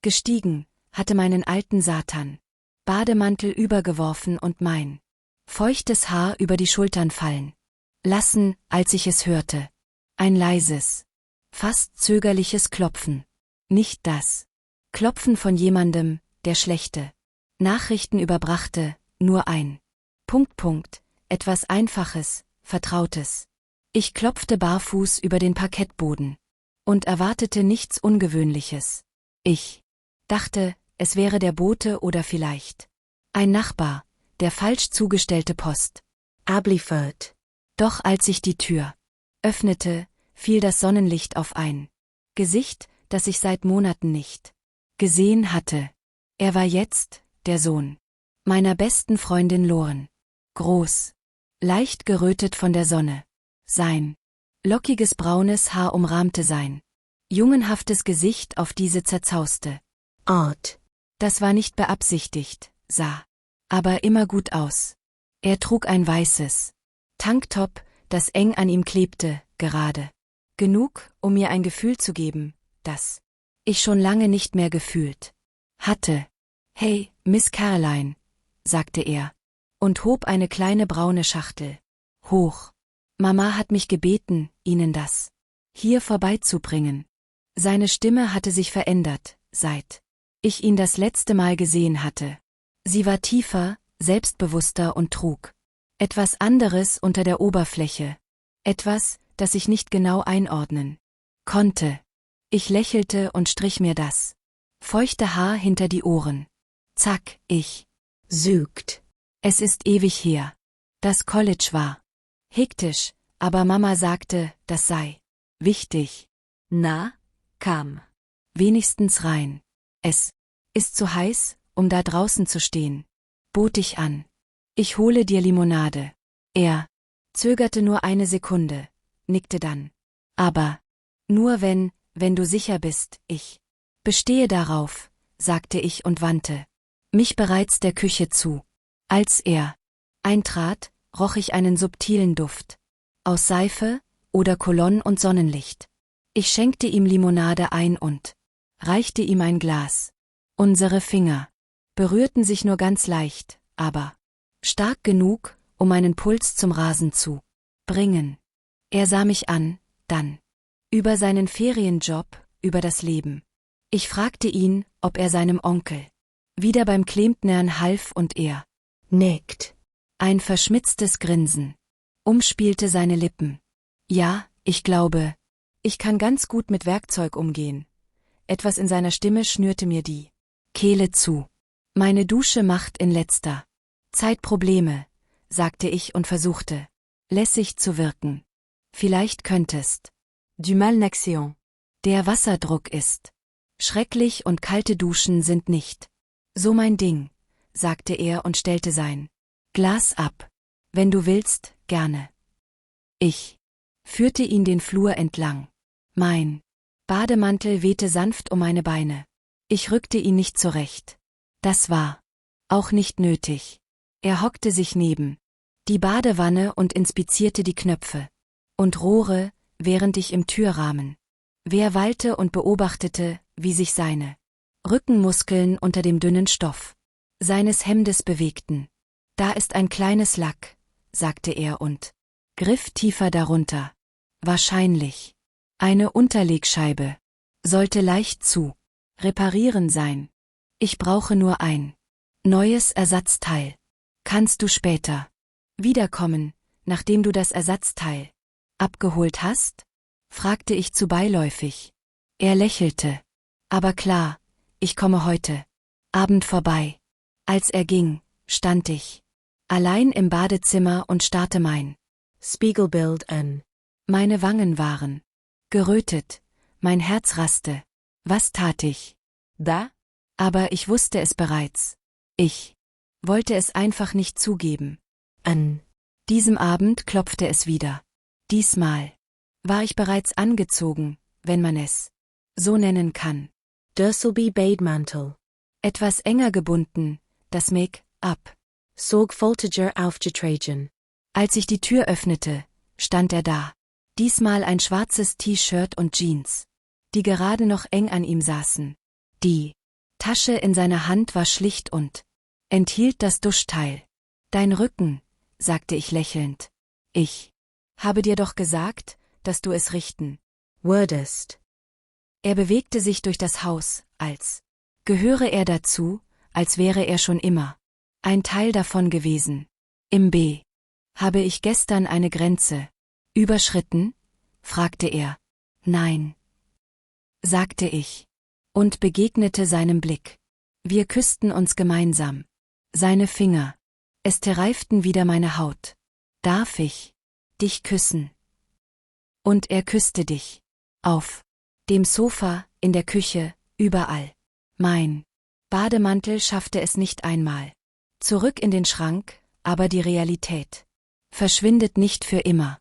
Gestiegen, hatte meinen alten Satan Bademantel übergeworfen und mein feuchtes Haar über die Schultern fallen lassen, als ich es hörte. Ein leises, fast zögerliches Klopfen. Nicht das Klopfen von jemandem, der schlechte Nachrichten überbrachte, nur ein etwas Einfaches, Vertrautes. Ich klopfte barfuß über den Parkettboden und erwartete nichts Ungewöhnliches. Ich dachte, es wäre der Bote oder vielleicht ein Nachbar, der falsch zugestellte Post abliefert. Doch als ich die Tür öffnete, fiel das Sonnenlicht auf ein Gesicht, das ich seit Monaten nicht gesehen hatte. Er war jetzt der Sohn meiner besten Freundin Lauren. Groß, leicht gerötet von der Sonne. Sein lockiges braunes Haar umrahmte sein jungenhaftes Gesicht auf diese zerzauste Art. Das war nicht beabsichtigt, sah aber immer gut aus. Er trug ein weißes Tanktop, das eng an ihm klebte, gerade genug, um mir ein Gefühl zu geben, das ich schon lange nicht mehr gefühlt hatte. »Hey, Miss Caroline«, sagte er und hob eine kleine braune Schachtel hoch. »Mama hat mich gebeten, Ihnen das hier vorbeizubringen.« Seine Stimme hatte sich verändert, seit ich ihn das letzte Mal gesehen hatte. Sie war tiefer, selbstbewusster und trug etwas anderes unter der Oberfläche. Etwas, das ich nicht genau einordnen konnte. Ich lächelte und strich mir das feuchte Haar hinter die Ohren. Zack, ich sügt. Es ist ewig her. Das College war hektisch, aber Mama sagte, das sei wichtig. Na, kam wenigstens rein. Es ist zu heiß, um da draußen zu stehen, bot ich an. Ich hole dir Limonade. Er zögerte nur eine Sekunde, nickte dann. Aber nur wenn du sicher bist, ich bestehe darauf, sagte ich und wandte mich bereits der Küche zu. Als er eintrat, roch ich einen subtilen Duft aus Seife oder Cologne und Sonnenlicht. Ich schenkte ihm Limonade ein und reichte ihm ein Glas. Unsere Finger berührten sich nur ganz leicht, aber stark genug, um meinen Puls zum Rasen zu bringen. Er sah mich an, dann über seinen Ferienjob, über das Leben. Ich fragte ihn, ob er seinem Onkel wieder beim Klempnern half und er nickt. Ein verschmitztes Grinsen umspielte seine Lippen. Ja, ich glaube, ich kann ganz gut mit Werkzeug umgehen. Etwas in seiner Stimme schnürte mir die Kehle zu. Meine Dusche macht in letzter Zeit Probleme, sagte ich und versuchte, lässig zu wirken. Vielleicht könntest du mal n'action. Der Wasserdruck ist schrecklich und kalte Duschen sind nicht so mein Ding, sagte er und stellte sein Glas ab. Wenn du willst, gerne. Ich führte ihn den Flur entlang. Mein Bademantel wehte sanft um meine Beine. Ich rückte ihn nicht zurecht. Das war auch nicht nötig. Er hockte sich neben die Badewanne und inspizierte die Knöpfe und Rohre, während ich im Türrahmen weilte und beobachtete, wie sich seine Rückenmuskeln unter dem dünnen Stoff seines Hemdes bewegten. Da ist ein kleines Lack, sagte er und griff tiefer darunter. Wahrscheinlich eine Unterlegscheibe. Sollte leicht zu reparieren sein. Ich brauche nur ein neues Ersatzteil. Kannst du später wiederkommen, nachdem du das Ersatzteil abgeholt hast? Fragte ich zu beiläufig. Er lächelte. Aber klar, ich komme heute Abend vorbei. Als er ging, stand ich allein im Badezimmer und starrte mein Spiegelbild an. Meine Wangen waren gerötet, mein Herz raste. Was tat ich da? Aber ich wusste es bereits. Ich wollte es einfach nicht zugeben. An diesem Abend klopfte es wieder. Diesmal war ich bereits angezogen, wenn man es so nennen kann. Dursleby Bademantel. Etwas enger gebunden, das Make-up. Sorgfältiger aufgetragen. Als ich die Tür öffnete, stand er da. Diesmal ein schwarzes T-Shirt und Jeans, die gerade noch eng an ihm saßen. Die Tasche in seiner Hand war schlicht und enthielt das Duschteil. Dein Rücken, sagte ich lächelnd. Ich habe dir doch gesagt, dass du es richten würdest. Er bewegte sich durch das Haus, als gehöre er dazu, als wäre er schon immer ein Teil davon gewesen. Im B. Habe ich gestern eine Grenze überschritten? Fragte er. Nein, sagte ich und begegnete seinem Blick. Wir küssten uns gemeinsam. Seine Finger, es zerreiften wieder meine Haut. Darf ich dich küssen? Und er küsste dich. Auf dem Sofa, in der Küche, überall. Mein Bademantel schaffte es nicht einmal zurück in den Schrank, aber die Realität verschwindet nicht für immer.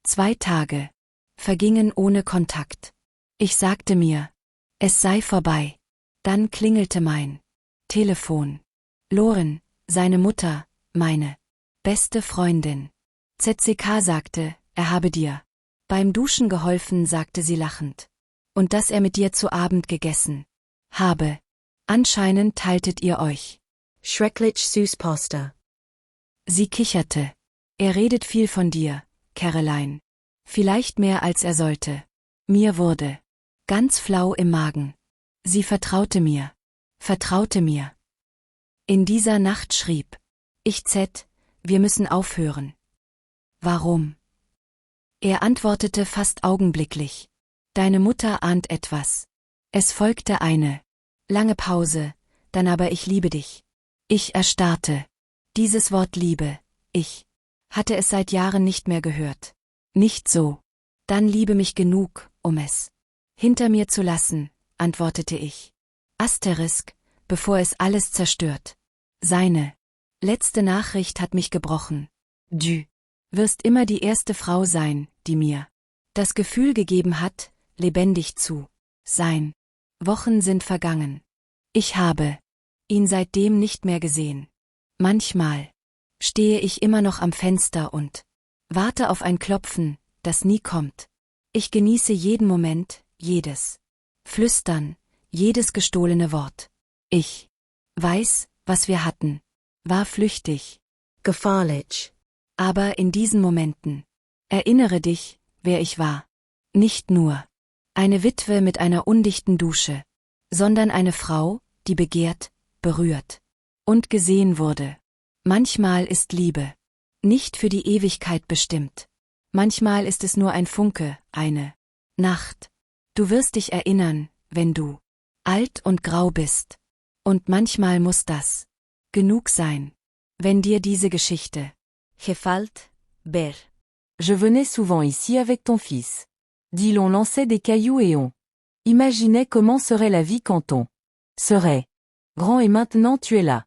2 Tage vergingen ohne Kontakt. Ich sagte mir, es sei vorbei. Dann klingelte mein Telefon. Loren, seine Mutter, meine beste Freundin. ZCK sagte, er habe dir beim Duschen geholfen, sagte sie lachend. Und dass er mit dir zu Abend gegessen habe. Anscheinend teiltet ihr euch. Schrecklich süß Poster. Sie kicherte. Er redet viel von dir, Caroline. Vielleicht mehr als er sollte. Mir wurde ganz flau im Magen. Sie vertraute mir. In dieser Nacht schrieb ich wir müssen aufhören. Warum? Er antwortete fast augenblicklich. Deine Mutter ahnt etwas. Es folgte eine lange Pause, dann aber ich liebe dich. Ich erstarrte. Dieses Wort Liebe, ich hatte es seit Jahren nicht mehr gehört. Nicht so. Dann liebe mich genug, um es hinter mir zu lassen, antwortete ich. Asterisk, bevor es alles zerstört. Seine letzte Nachricht hat mich gebrochen. Du wirst immer die erste Frau sein, die mir das Gefühl gegeben hat, lebendig zu sein. Wochen sind vergangen. Ich habe ihn seitdem nicht mehr gesehen. Manchmal stehe ich immer noch am Fenster und warte auf ein Klopfen, das nie kommt. Ich genieße jeden Moment, jedes Flüstern, jedes gestohlene Wort. Ich weiß, was wir hatten, war flüchtig, gefahrlich. Aber in diesen Momenten erinnere dich, wer ich war. Nicht nur eine Witwe mit einer undichten Dusche, sondern eine Frau, die begehrt, berührt und gesehen wurde. Manchmal ist Liebe nicht für die Ewigkeit bestimmt. Manchmal ist es nur ein Funke, eine Nacht. Du wirst dich erinnern, wenn du alt und grau bist. Und manchmal muss das genug sein, wenn dir diese Geschichte gefällt, Ber. Je venais souvent ici avec ton fils. Dit l'on lançait des cailloux et on imaginait comment serait la vie quand on serait grand et maintenant tu es là.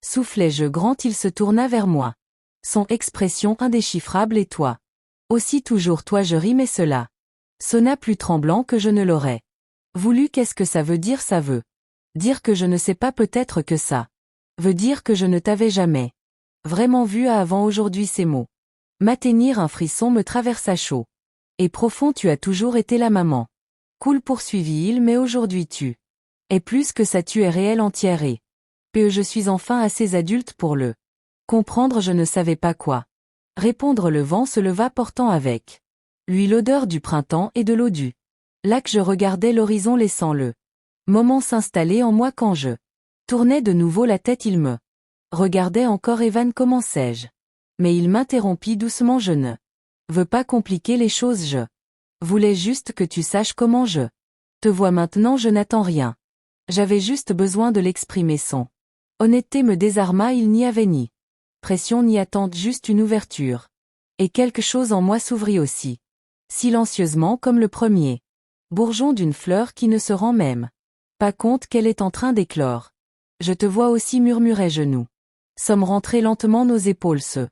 Soufflais-je grand, il se tourna vers moi. Son expression indéchiffrable et toi. Aussi toujours toi je ris mais cela sonna plus tremblant que je ne l'aurais voulu. Qu'est-ce que ça veut dire? Ça veut dire que je ne sais pas, peut-être que ça veut dire que je ne t'avais jamais vraiment vu avant aujourd'hui. Ces mots m'atteignirent, un frisson me traversa chaud et profond. Tu as toujours été la maman. Cool, poursuivit-il, mais aujourd'hui tu es plus que ça, tu es réelle, entière et je suis enfin assez adulte pour le comprendre. Je ne savais pas quoi répondre. Le vent se leva portant avec lui l'odeur du printemps et de l'eau du lac. Je regardais l'horizon laissant le moment s'installer en moi. Quand je tournais de nouveau la tête, il me regardait encore. Evan, commençai-je. Mais il m'interrompit doucement. Je ne veux pas compliquer les choses, je voulais juste que tu saches comment je te vois maintenant. Je n'attends rien. J'avais juste besoin de l'exprimer. Son honnêteté me désarma. Il n'y avait ni pression ni attente, juste une ouverture. Et quelque chose en moi s'ouvrit aussi. Silencieusement, comme le premier bourgeon d'une fleur qui ne se rend même pas compte qu'elle est en train d'éclore. Je te vois aussi, murmurai-je. Nous sommes rentrés lentement, nos épaules se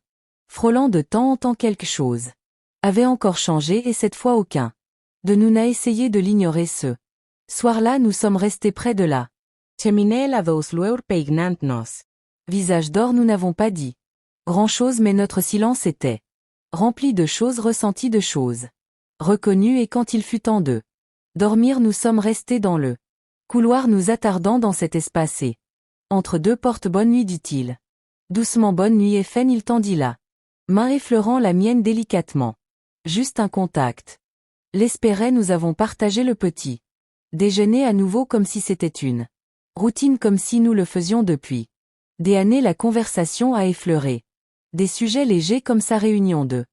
frôlant de temps en temps. Quelque chose avait encore changé et cette fois aucun de nous n'a essayé de l'ignorer. Ce soir-là, nous sommes restés près de la cheminée, la voz lueur peignant-nos. Visage d'or, nous n'avons pas dit grand-chose, mais notre silence était rempli de choses ressenties, de choses reconnues, et quand il fut temps de dormir, nous sommes restés dans le Couloir nous attardant dans cet espace et. Entre deux portes bonne nuit dit-il. Doucement bonne nuit Effen il tendit la main effleurant la mienne délicatement. Juste un contact. L'espérait nous avons partagé le petit déjeuner à nouveau comme si c'était une routine comme si nous le faisions depuis des années la conversation a effleuré. Des sujets légers comme sa réunion de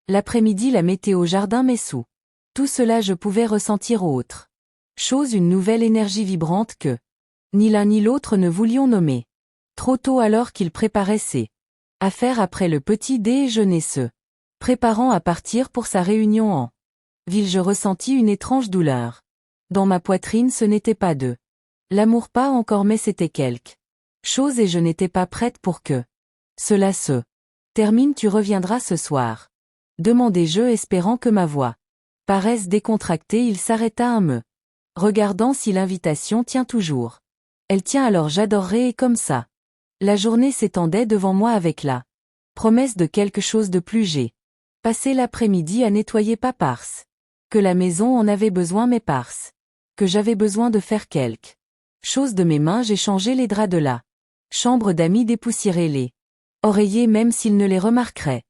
l'après-midi la météo au jardin Messou. Tout cela je pouvais ressentir autre chose une nouvelle énergie vibrante que ni l'un ni l'autre ne voulions nommer. Trop tôt alors qu'il préparait ses affaires après le petit déjeuner se préparant à partir pour sa réunion en ville je ressentis une étrange douleur. Dans ma poitrine ce n'était pas de l'amour pas encore mais c'était quelque chose et je n'étais pas prête pour que cela se termine tu reviendras ce soir. Demandai-je espérant que ma voix paraisse décontractée il s'arrêta un me regardant si l'invitation tient toujours. Elle tient alors j'adorerais et comme ça. La journée s'étendait devant moi avec la promesse de quelque chose de plus j'ai passé l'après-midi à nettoyer pas parce que la maison en avait besoin mais parce que j'avais besoin de faire quelque chose de mes mains j'ai changé les draps de la chambre d'amis dépoussiéré les oreillers même s'ils ne les remarqueraient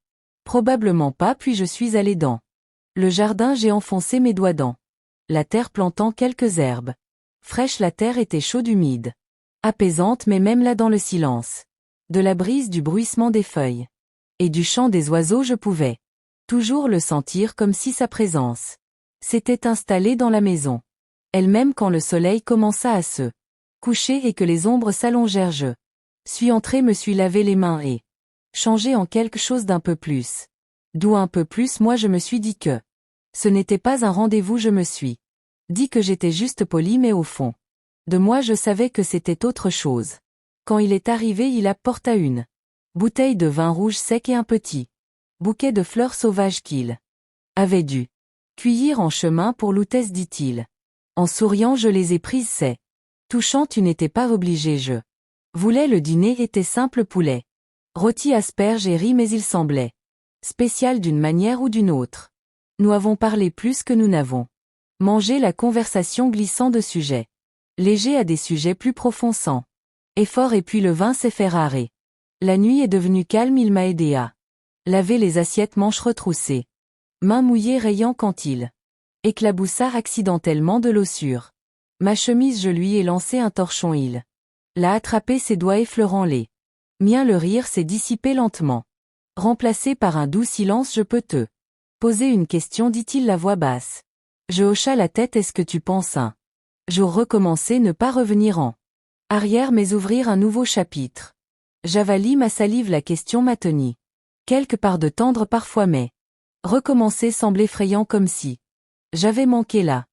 probablement pas puis je suis allé dans le jardin j'ai enfoncé mes doigts dans la terre plantant quelques herbes fraîches la terre était chaude humide apaisante mais même là dans le silence de la brise du bruissement des feuilles et du chant des oiseaux je pouvais toujours le sentir comme si sa présence s'était installée dans la maison elle-même quand le soleil commença à se coucher et que les ombres s'allongèrent je suis entré me suis lavé les mains et changé en quelque chose d'un peu plus d'où un peu plus moi je me suis dit que ce n'était pas un rendez-vous je me suis dit que j'étais juste poli mais au fond de moi je savais que c'était autre chose. Quand il est arrivé il apporta une bouteille de vin rouge sec et un petit bouquet de fleurs sauvages qu'il avait dû cueillir en chemin pour l'hôtesse dit-il. En souriant je les ai prises c'est touchant tu n'étais pas obligé je voulais le dîner était simple poulet. Rôti asperges et riz mais il semblait spécial d'une manière ou d'une autre. Nous avons parlé plus que nous n'avons mangé la conversation glissant de sujets léger à des sujets plus profonds sans effort et puis le vin s'est fait rarer. La nuit est devenue calme il m'a aidé à laver les assiettes manches retroussées. Mains mouillées rayant quand il éclaboussa accidentellement de l'eau sur ma chemise je lui ai lancé un torchon il l'a attrapé ses doigts effleurant les miens le rire s'est dissipé lentement. Remplacé par un doux silence je peux te poser une question dit-il la voix basse. Je hocha la tête est-ce que tu penses un jour recommencer ne pas revenir en arrière mais ouvrir un nouveau chapitre. J'avalis ma salive la question m'atteignit. Quelque part de tendre parfois mais recommencer semble effrayant comme si j'avais manqué la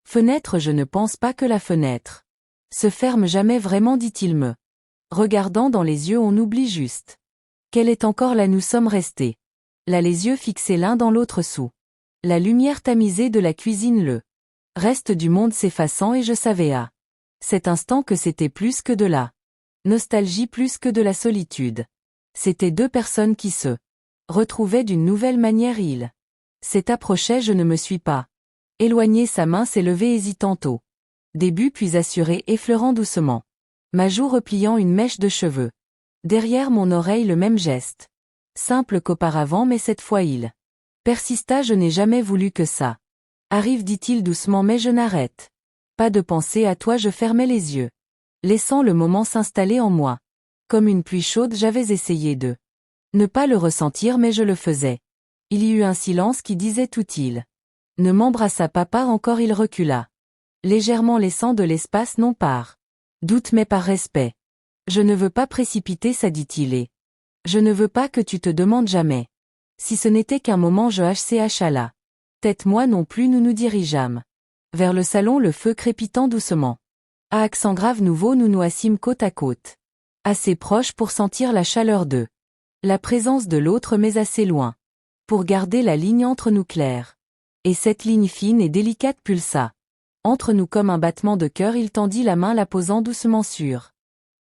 fenêtre je ne pense pas que la fenêtre se ferme jamais vraiment dit-il me regardant dans les yeux on oublie juste qu'elle est encore là nous sommes restés là les yeux fixés l'un dans l'autre sous la lumière tamisée de la cuisine le reste du monde s'effaçant et je savais à cet instant que c'était plus que de la nostalgie plus que de la solitude. C'étaient deux personnes qui se retrouvaient d'une nouvelle manière il s'est approché je ne me suis pas éloigné sa main s'est levée hésitant au début puis assurée effleurant doucement ma joue repliant une mèche de cheveux. Derrière mon oreille le même geste. Simple qu'auparavant mais cette fois il persista je n'ai jamais voulu que ça arrive dit-il doucement mais je n'arrête pas de penser à toi je fermais les yeux. Laissant le moment s'installer en moi. Comme une pluie chaude j'avais essayé de ne pas le ressentir mais je le faisais. Il y eut un silence qui disait tout il ne m'embrassa pas encore il recula. Légèrement laissant de l'espace non par doute mais par respect. Je ne veux pas précipiter ça dit-il et je ne veux pas que tu te demandes jamais. Si ce n'était qu'un moment je hch à la tête moi non plus nous nous dirigeâmes vers le salon le feu crépitant doucement. À accent grave nouveau nous nous assîmes côte à côte. Assez proches pour sentir la chaleur de la présence de l'autre mais assez loin. Pour garder la ligne entre nous claire. Et cette ligne fine et délicate pulsa. Entre nous comme un battement de cœur il tendit la main la posant doucement sur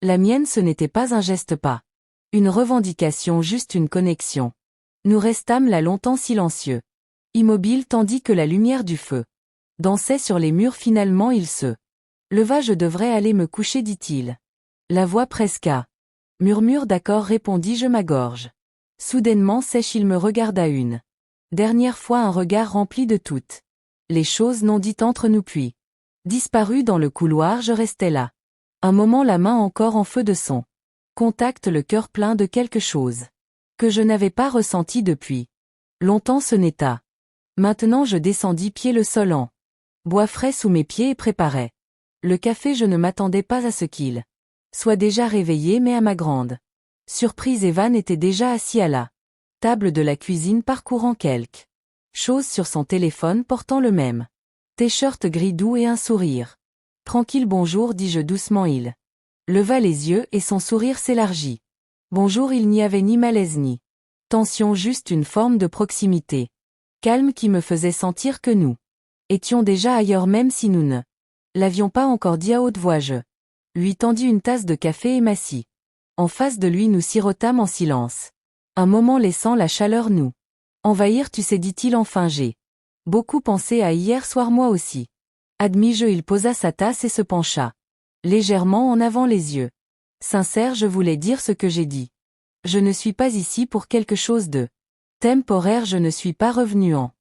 la mienne ce n'était pas un geste pas. Une revendication juste une connexion. Nous restâmes là longtemps silencieux. Immobiles tandis que la lumière du feu dansait sur les murs finalement il se Leva, je devrais aller me coucher, dit-il. La voix presque à. Murmure, d'accord, répondis-je, ma gorge. Soudainement sèche, il me regarda une dernière fois, un regard rempli de toutes les choses non dites entre nous, puis disparu dans le couloir. Je restais là. Un moment, la main encore en feu de son contact, le cœur plein de quelque chose que je n'avais pas ressenti depuis longtemps. Ce n'est à maintenant, je descendis pied le sol en bois frais sous mes pieds et préparais le café. Je ne m'attendais pas à ce qu'il soit déjà réveillé, mais à ma grande surprise, Evan était déjà assis à la table de la cuisine, parcourant quelque chose sur son téléphone, portant le même t-shirt gris doux et un sourire tranquille. Bonjour, dis-je doucement. Il leva les yeux et son sourire s'élargit. Bonjour. Il n'y avait ni malaise ni tension, juste une forme de proximité calme qui me faisait sentir que nous étions déjà ailleurs, même si nous ne l'avions pas encore dit à haute voix. Je lui tendis une tasse de café et m'assis en face de lui. Nous sirotâmes en silence un moment, laissant la chaleur nous envahir. Tu sais, dit-il enfin, j'ai beaucoup pensé à hier soir, moi aussi. Admis-je. Il posa sa tasse et se pencha légèrement en avant, les yeux sincères. Je voulais dire ce que j'ai dit. Je ne suis pas ici pour quelque chose de temporaire. Je ne suis pas revenu en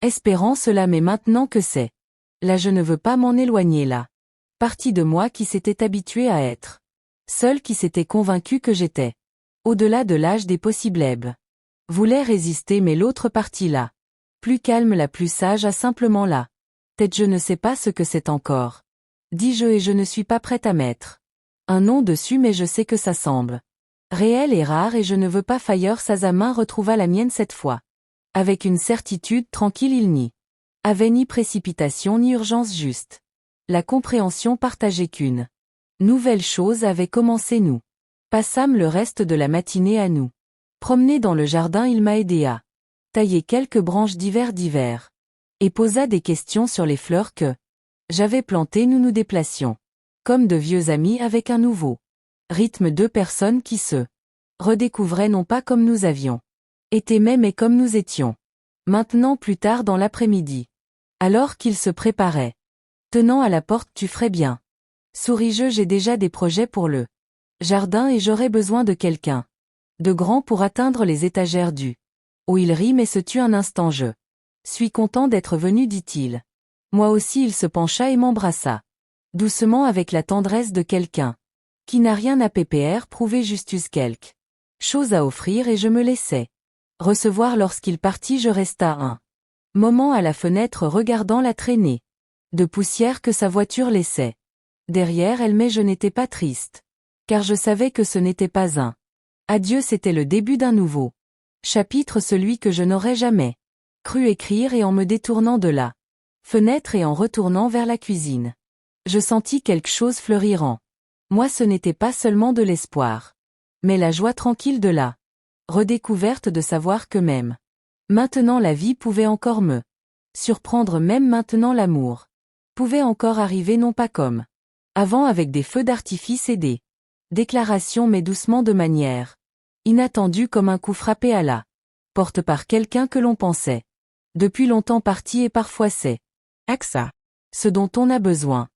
espérant cela, mais maintenant que c'est là, je ne veux pas m'en éloigner. La partie de moi qui s'était habituée à être seule, qui s'était convaincue que j'étais au-delà de l'âge des possibles, voulait résister, mais l'autre partie, là, plus calme, la plus sage, a simplement la tête. Je ne sais pas ce que c'est encore, dis-je, et je ne suis pas prête à mettre un nom dessus, mais je sais que ça semble réel et rare, et je ne veux pas faillir. Sa main retrouva la mienne cette fois avec une certitude tranquille. Il n'y avait ni précipitation ni urgence, juste la compréhension partagée qu'une nouvelle chose avait commencé. Nous passâmes le reste de la matinée à nous promener dans le jardin. Il m'a aidé à tailler quelques branches d'hiver et posa des questions sur les fleurs que j'avais plantées. Nous nous déplacions comme de vieux amis, avec un nouveau rythme, deux personnes qui se redécouvraient, non pas comme nous avions été, mais comme nous étions maintenant, plus tard dans l'après-midi, alors qu'il se préparait tenant à la porte. Tu ferais bien, souris-je, j'ai déjà des projets pour le jardin et j'aurais besoin de quelqu'un de grand pour atteindre les étagères du haut. Il rit, mais se tut un instant. Je suis content d'être venu, dit-il. Moi aussi. Il se pencha et m'embrassa doucement, avec la tendresse de quelqu'un qui n'a rien à prouver, juste quelque chose à offrir, et je me laissais recevoir. Lorsqu'il partit, je resta un moment à la fenêtre, regardant la traînée de poussière que sa voiture laissait derrière elle, mais je n'étais pas triste, car je savais que ce n'était pas un adieu, c'était le début d'un nouveau chapitre, celui que je n'aurais jamais cru écrire. Et en me détournant de la fenêtre et en retournant vers la cuisine, je sentis quelque chose fleurir en moi. Ce n'était pas seulement de l'espoir, mais la joie tranquille de la redécouverte, de savoir que même maintenant la vie pouvait encore me surprendre, même maintenant l'amour pouvait encore arriver, non pas comme avant avec des feux d'artifice et des déclarations, mais doucement, de manière inattendue, comme un coup frappé à la porte par quelqu'un que l'on pensait depuis longtemps parti. Et parfois c'est AXA ce dont on a besoin.